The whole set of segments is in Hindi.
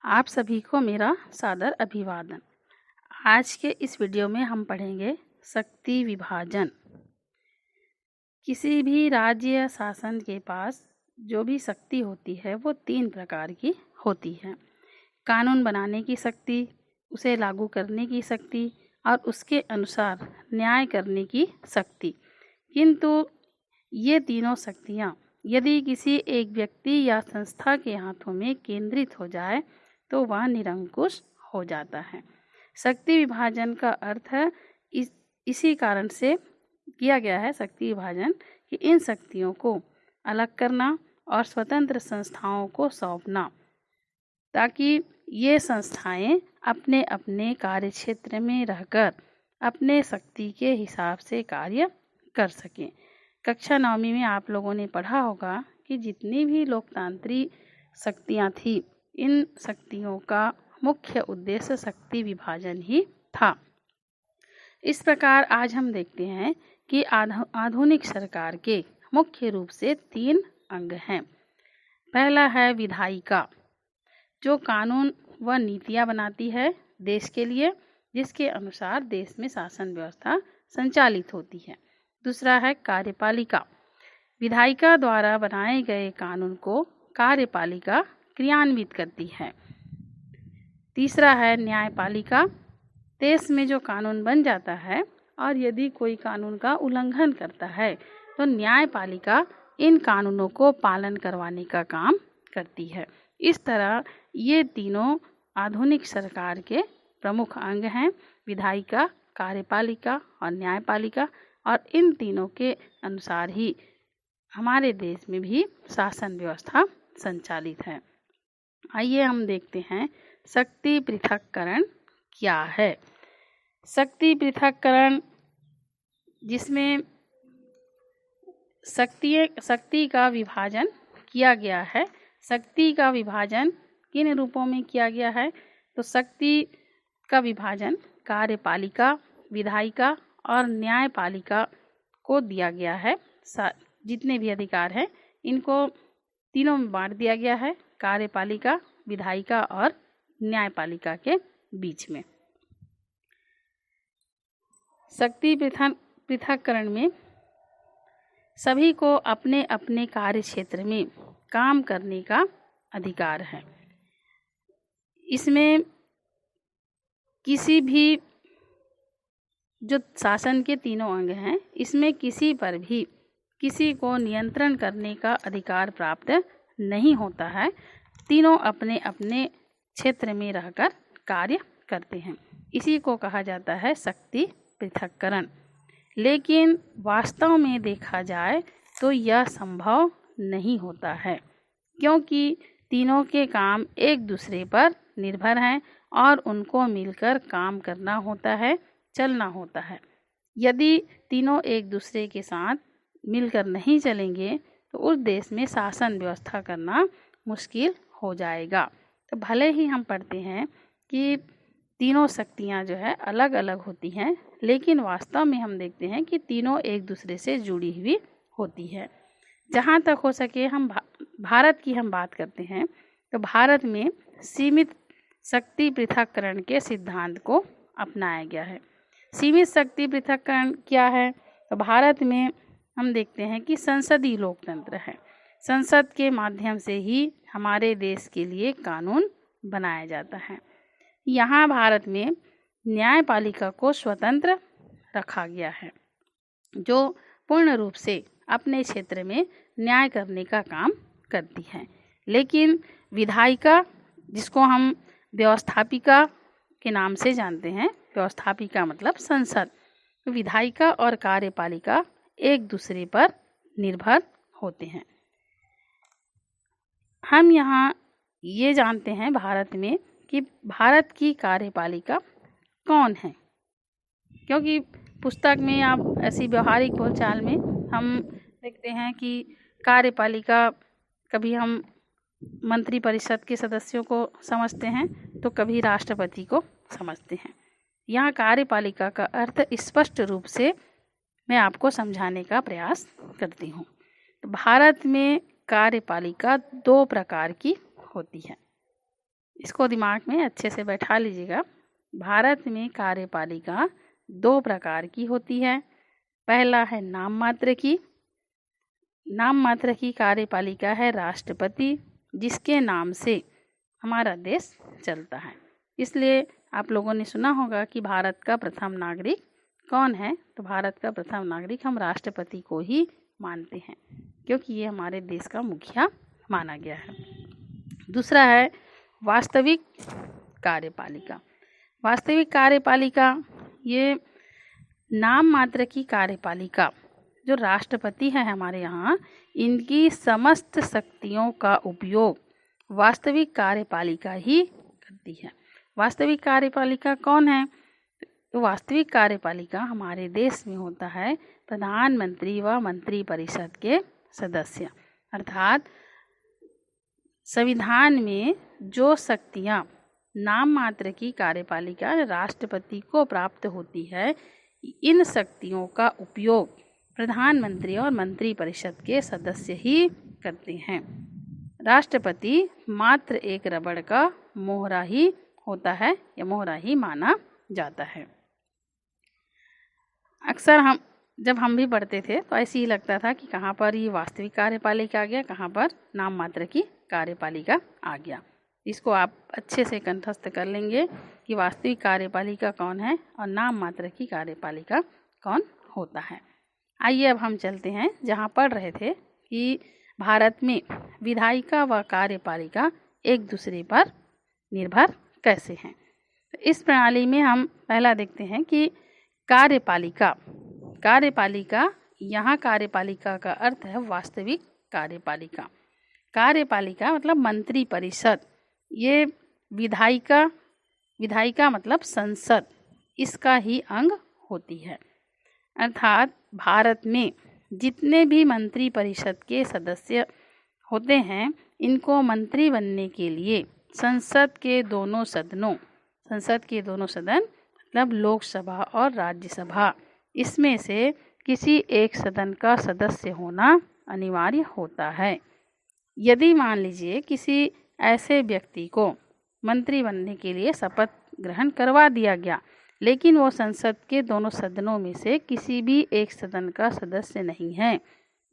आप सभी को मेरा सादर अभिवादन। आज के इस वीडियो में हम पढ़ेंगे शक्ति विभाजन। किसी भी राज्य या शासन के पास जो भी शक्ति होती है वो 3 प्रकार की होती है। कानून बनाने की शक्ति, उसे लागू करने की शक्ति और उसके अनुसार न्याय करने की शक्ति। किंतु ये तीनों शक्तियाँ यदि किसी एक व्यक्ति या संस्था के हाथों में केंद्रित हो जाए तो वह निरंकुश हो जाता है। शक्ति विभाजन का अर्थ है इसी कारण से किया गया है शक्ति विभाजन कि इन शक्तियों को अलग करना और स्वतंत्र संस्थाओं को सौंपना, ताकि ये संस्थाएं अपने अपने कार्यक्षेत्र में रहकर अपने शक्ति के हिसाब से कार्य कर सकें। कक्षा 9वीं में आप लोगों ने पढ़ा होगा कि जितनी भी लोकतांत्रिक शक्तियां थी, इन शक्तियों का मुख्य उद्देश्य शक्ति विभाजन ही था। इस प्रकार आज हम देखते हैं कि आधुनिक सरकार के मुख्य रूप से 3 अंग हैं। पहला है विधायिका, जो कानून व नीतियां बनाती है देश के लिए, जिसके अनुसार देश में शासन व्यवस्था संचालित होती है। दूसरा है कार्यपालिका, विधायिका द्वारा बनाए गए कानून को कार्यपालिका क्रियान्वित करती है। तीसरा है न्यायपालिका, देश में जो कानून बन जाता है और यदि कोई कानून का उल्लंघन करता है तो न्यायपालिका इन कानूनों को पालन करवाने का काम करती है। इस तरह ये तीनों आधुनिक सरकार के प्रमुख अंग हैं, विधायिका, कार्यपालिका और न्यायपालिका, और इन तीनों के अनुसार ही हमारे देश में भी शासन व्यवस्था संचालित है। आइए हम देखते हैं शक्ति पृथक्करण क्या है। शक्ति पृथक्करण, जिसमें शक्ति का विभाजन किया गया है। शक्ति का विभाजन किन रूपों में किया गया है? तो शक्ति का विभाजन कार्यपालिका, विधायिका और न्यायपालिका को दिया गया है। जितने भी अधिकार हैं इनको तीनों में बांट दिया गया है, कार्यपालिका, विधायिका और न्यायपालिका के बीच में। शक्ति पृथक्करण में सभी को अपने अपने कार्य क्षेत्र में काम करने का अधिकार है। इसमें किसी भी जो शासन के तीनों अंग हैं, इसमें किसी पर भी किसी को नियंत्रण करने का अधिकार प्राप्त नहीं होता है। तीनों अपने अपने क्षेत्र में रहकर कार्य करते हैं। इसी को कहा जाता है शक्ति पृथक्करण। लेकिन वास्तव में देखा जाए तो यह संभव नहीं होता है, क्योंकि तीनों के काम एक दूसरे पर निर्भर हैं और उनको मिलकर काम करना होता है, चलना होता है। यदि तीनों एक दूसरे के साथ मिलकर नहीं चलेंगे तो उस देश में शासन व्यवस्था करना मुश्किल हो जाएगा। तो भले ही हम पढ़ते हैं कि तीनों शक्तियां जो है अलग अलग होती हैं, लेकिन वास्तव में हम देखते हैं कि तीनों एक दूसरे से जुड़ी हुई होती है। जहाँ तक हो सके हम भारत की हम बात करते हैं तो भारत में सीमित शक्ति पृथक्करण के सिद्धांत को अपनाया गया है। सीमित शक्ति पृथक्करण क्या है? तो भारत में हम देखते हैं कि संसदीय लोकतंत्र है। संसद के माध्यम से ही हमारे देश के लिए कानून बनाया जाता है। यहाँ भारत में न्यायपालिका को स्वतंत्र रखा गया है, जो पूर्ण रूप से अपने क्षेत्र में न्याय करने का काम करती है। लेकिन विधायिका, जिसको हम व्यवस्थापिका के नाम से जानते हैं, व्यवस्थापिका मतलब संसद, विधायिका और कार्यपालिका एक दूसरे पर निर्भर होते हैं। हम यहाँ ये जानते हैं भारत में कि भारत की कार्यपालिका कौन है, क्योंकि पुस्तक में आप ऐसी व्यवहारिक बोलचाल में हम देखते हैं कि कार्यपालिका, कभी हम मंत्री परिषद के सदस्यों को समझते हैं तो कभी राष्ट्रपति को समझते हैं। यहाँ कार्यपालिका का अर्थ स्पष्ट रूप से मैं आपको समझाने का प्रयास करती हूँ। तो भारत में कार्यपालिका 2 प्रकार की होती है। इसको दिमाग में अच्छे से बैठा लीजिएगा। भारत में कार्यपालिका 2 प्रकार की होती है। पहला है नाम मात्र की। नाम मात्र की कार्यपालिका है राष्ट्रपति, जिसके नाम से हमारा देश चलता है। इसलिए आप लोगों ने सुना होगा कि भारत का प्रथम नागरिक कौन है। तो भारत का प्रथम नागरिक हम राष्ट्रपति को ही मानते हैं, क्योंकि ये हमारे देश का मुखिया माना गया है। दूसरा है वास्तविक कार्यपालिका। वास्तविक कार्यपालिका ये नाम मात्र की कार्यपालिका जो राष्ट्रपति है हमारे यहाँ, इनकी समस्त शक्तियों का उपयोग वास्तविक कार्यपालिका ही करती है। वास्तविक कार्यपालिका कौन है? तो वास्तविक कार्यपालिका हमारे देश में होता है प्रधानमंत्री व मंत्रिपरिषद के सदस्य। अर्थात संविधान में जो शक्तियाँ नाम मात्र की कार्यपालिका राष्ट्रपति को प्राप्त होती है, इन शक्तियों का उपयोग प्रधानमंत्री और मंत्रिपरिषद के सदस्य ही करते हैं। राष्ट्रपति मात्र एक रबड़ का मोहरा ही होता है या मोहरा ही माना जाता है। अक्सर जब हम भी पढ़ते थे तो ऐसे ही लगता था कि कहाँ पर ये वास्तविक कार्यपालिका आ गया, कहाँ पर नाम मात्र की कार्यपालिका आ गया। इसको आप अच्छे से कंठस्थ कर लेंगे कि वास्तविक कार्यपालिका कौन है और नाम मात्र की कार्यपालिका कौन होता है। आइए अब हम चलते हैं जहाँ पढ़ रहे थे कि भारत में विधायिका व कार्यपालिका एक दूसरे पर निर्भर कैसे हैं। तो इस प्रणाली में हम पहला देखते हैं कि कार्यपालिका। कार्यपालिका, यहाँ कार्यपालिका का अर्थ है वास्तविक कार्यपालिका। कार्यपालिका मतलब मंत्री परिषद, ये विधायिका, विधायिका मतलब संसद, इसका ही अंग होती है। अर्थात भारत में जितने भी मंत्री परिषद के सदस्य होते हैं, इनको मंत्री बनने के लिए संसद के दोनों सदनों, संसद के दोनों सदन मतलब लोकसभा और राज्यसभा, इसमें से किसी एक सदन का सदस्य होना अनिवार्य होता है। यदि मान लीजिए किसी ऐसे व्यक्ति को मंत्री बनने के लिए शपथ ग्रहण करवा दिया गया, लेकिन वो संसद के दोनों सदनों में से किसी भी एक सदन का सदस्य नहीं है,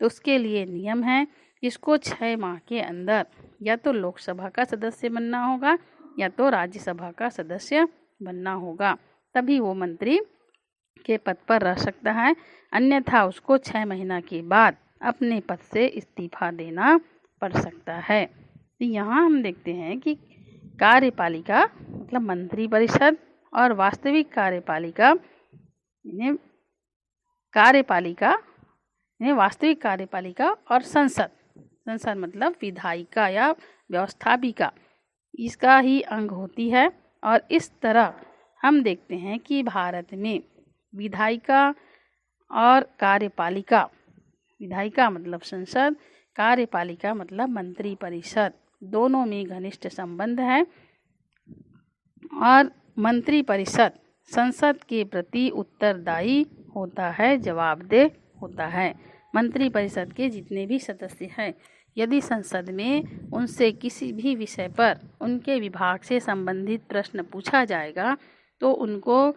तो उसके लिए नियम है, इसको 6 माह के अंदर या तो लोकसभा का सदस्य बनना होगा या तो राज्यसभा का सदस्य बनना होगा, तभी वो मंत्री के पद पर रह सकता है। अन्यथा उसको 6 महीना के बाद अपने पद से इस्तीफा देना पड़ सकता है। तो यहाँ हम देखते हैं कि कार्यपालिका मतलब मंत्री परिषद और वास्तविक कार्यपालिका वास्तविक कार्यपालिका और संसद, संसद मतलब विधायिका या व्यवस्थापिका, इसका ही अंग होती है। और इस तरह हम देखते हैं कि भारत में विधायिका और कार्यपालिका, विधायिका मतलब संसद, कार्यपालिका मतलब मंत्री परिषद, दोनों में घनिष्ठ संबंध है। और मंत्री परिषद संसद के प्रति उत्तरदायी होता है, जवाबदेह होता है। मंत्री परिषद के जितने भी सदस्य हैं, यदि संसद में उनसे किसी भी विषय पर उनके विभाग से संबंधित प्रश्न पूछा जाएगा, तो उनको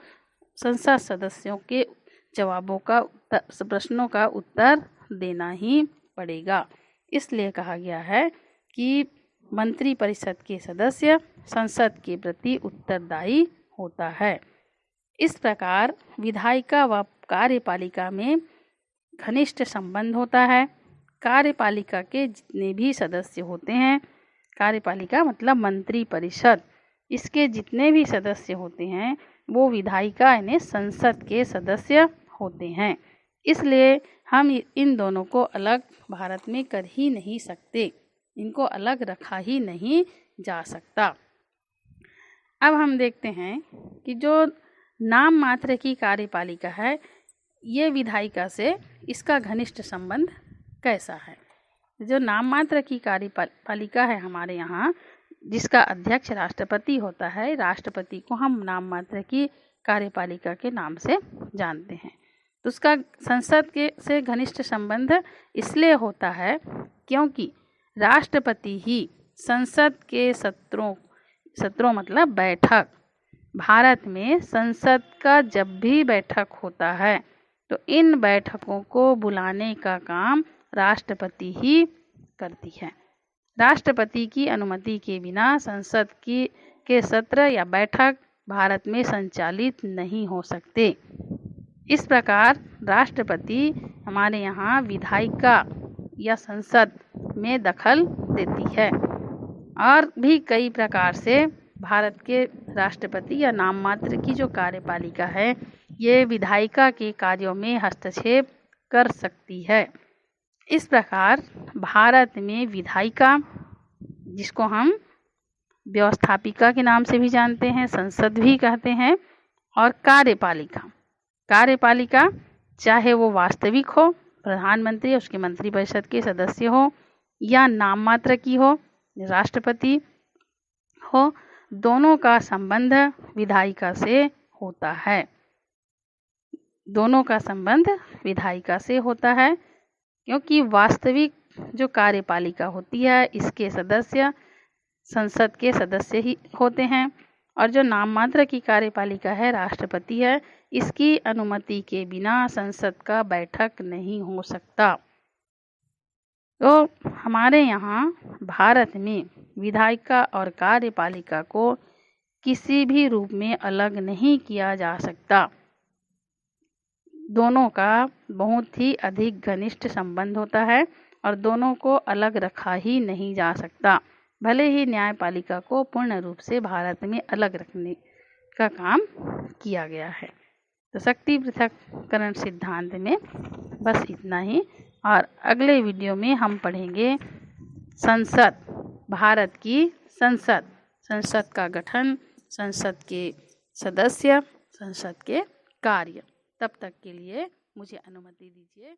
संसद सदस्यों के जवाबों का प्रश्नों का उत्तर देना ही पड़ेगा। इसलिए कहा गया है कि मंत्री परिषद के सदस्य संसद के प्रति उत्तरदायी होता है। इस प्रकार विधायिका व कार्यपालिका में घनिष्ठ संबंध होता है। कार्यपालिका के जितने भी सदस्य होते हैं, कार्यपालिका मतलब मंत्री परिषद, इसके जितने भी सदस्य होते हैं वो विधायिका यानी संसद के सदस्य होते हैं। इसलिए हम इन दोनों को अलग भारत में कर ही नहीं सकते, इनको अलग रखा ही नहीं जा सकता। अब हम देखते हैं कि जो नाम मात्र की कार्यपालिका है, ये विधायिका से इसका घनिष्ठ संबंध कैसा है। जो नाम मात्र की कार्यपालिका है हमारे यहाँ, जिसका अध्यक्ष राष्ट्रपति होता है, राष्ट्रपति को हम नाम मात्र की कार्यपालिका के नाम से जानते हैं। तो उसका संसद के से घनिष्ठ संबंध इसलिए होता है क्योंकि राष्ट्रपति ही संसद के सत्रों सत्रों मतलब बैठक। भारत में संसद का जब भी बैठक होता है तो इन बैठकों को बुलाने का काम राष्ट्रपति ही करती है। राष्ट्रपति की अनुमति के बिना संसद के सत्र या बैठक भारत में संचालित नहीं हो सकते। इस प्रकार राष्ट्रपति हमारे यहाँ विधायिका या संसद में दखल देती है। और भी कई प्रकार से भारत के राष्ट्रपति या नाम मात्र की जो कार्यपालिका है ये विधायिका के कार्यों में हस्तक्षेप कर सकती है। इस प्रकार भारत में विधायिका, जिसको हम व्यवस्थापिका के नाम से भी जानते हैं, संसद भी कहते हैं, और कार्यपालिका चाहे वो वास्तविक हो, प्रधानमंत्री उसके मंत्रिपरिषद के सदस्य हो, या नाम मात्र की हो, राष्ट्रपति हो, दोनों का संबंध विधायिका से होता है। दोनों का संबंध विधायिका से होता है क्योंकि वास्तविक जो कार्यपालिका होती है इसके सदस्य संसद के सदस्य ही होते हैं, और जो नाम मात्र की कार्यपालिका है राष्ट्रपति है, इसकी अनुमति के बिना संसद का बैठक नहीं हो सकता। तो हमारे यहाँ भारत में विधायिका और कार्यपालिका को किसी भी रूप में अलग नहीं किया जा सकता। दोनों का बहुत ही अधिक घनिष्ठ संबंध होता है और दोनों को अलग रखा ही नहीं जा सकता। भले ही न्यायपालिका को पूर्ण रूप से भारत में अलग रखने का काम किया गया है। तो शक्ति पृथक्करण सिद्धांत में बस इतना ही, और अगले वीडियो में हम पढ़ेंगे संसद, भारत की संसद, संसद का गठन, संसद के सदस्य, संसद के कार्य। तब तक के लिए मुझे अनुमति दीजिए।